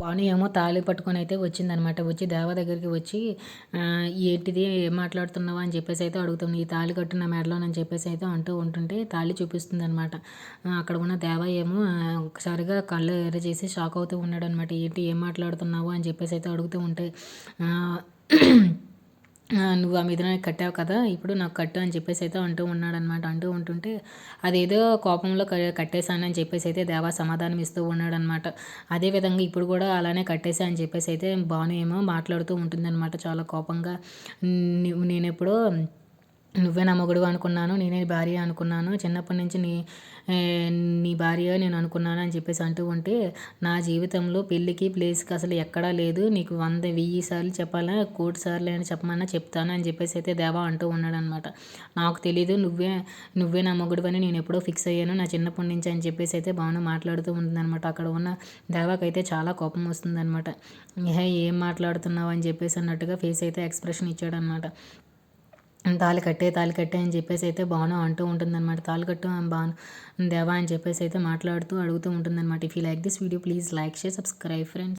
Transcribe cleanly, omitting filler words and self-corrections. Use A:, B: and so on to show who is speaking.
A: భాను ఏమో తాళి పట్టుకొని అయితే వచ్చిందనమాట. వచ్చి దేవ దగ్గరికి వచ్చి ఏంటిది ఏం మాట్లాడుతున్నావా అని చెప్పేసి అయితే అడుగుతుంది. ఈ తాళి కట్టు నా మెడలోనని చెప్పేసి అయితే అంటూ ఉంటుంటే తాళి చూపిస్తుందనమాట. అక్కడ ఉన్న దేవ ఏమో ఒకసారిగా కళ్ళు ఎర్ర చేసి షాక్ అవుతూ ఉన్నాడనమాట. ఏంటి ఏం మాట్లాడుతున్నావు అని చెప్పేసి అయితే అడుగుతూ ఉంటే నువ్వు ఆ మీద కట్టావు కదా ఇప్పుడు నాకు కట్టు అని చెప్పేసి అయితే అంటూ ఉన్నాడనమాట. అంటూ ఉంటుంటే అదేదో కోపంలో కట్టేశానని చెప్పేసి అయితే దేవా సమాధానం ఇస్తూ ఉన్నాడనమాట. అదేవిధంగా ఇప్పుడు కూడా అలానే కట్టేసా అని చెప్పేసి అయితే భాను ఏమో మాట్లాడుతూ ఉంటుందన్నమాట చాలా కోపంగా. నేనెప్పుడో నువ్వే నా మొగుడు అనుకున్నాను. నేనే భార్య అనుకున్నాను. చిన్నప్పటి నుంచి నీ భార్య నేను అనుకున్నాను అని చెప్పేసి అంటూ ఉంటే, నా జీవితంలో పెళ్ళికి ప్లేస్‌కి అసలు ఎక్కడా లేదు. నీకు 100, 1000 సార్లు చెప్పాలా, కోటి సార్లు అయినా చెప్పమన్నా చెప్తాను అని చెప్పేసి అయితే దేవా అంటూ ఉన్నాడనమాట. నాకు తెలీదు నువ్వే నా మొగుడివని నేను ఎప్పుడో ఫిక్స్ అయ్యాను. నా చిన్నప్పటి నుంచి అని చెప్పేసి అయితే భాను మాట్లాడుతూ ఉంటుందనమాట. అక్కడ ఉన్న దేవాకైతే చాలా కోపం వస్తుందనమాట. ఏం మాట్లాడుతున్నావు అని చెప్పేసి అన్నట్టుగా ఫేస్ అయితే ఎక్స్‌ప్రెషన్ ఇచ్చాడనమాట. తాళి కట్టే అని చెప్పేసి అయితే భాను అంటూ ఉంటుందన్నమాట. తాళి కట్టు భాను దేవా అని చెప్పేసి అయితే మాట్లాడుతూ అడుగుతూ ఉంటుందన్నమాట. If you like this video please like, share, subscribe friends.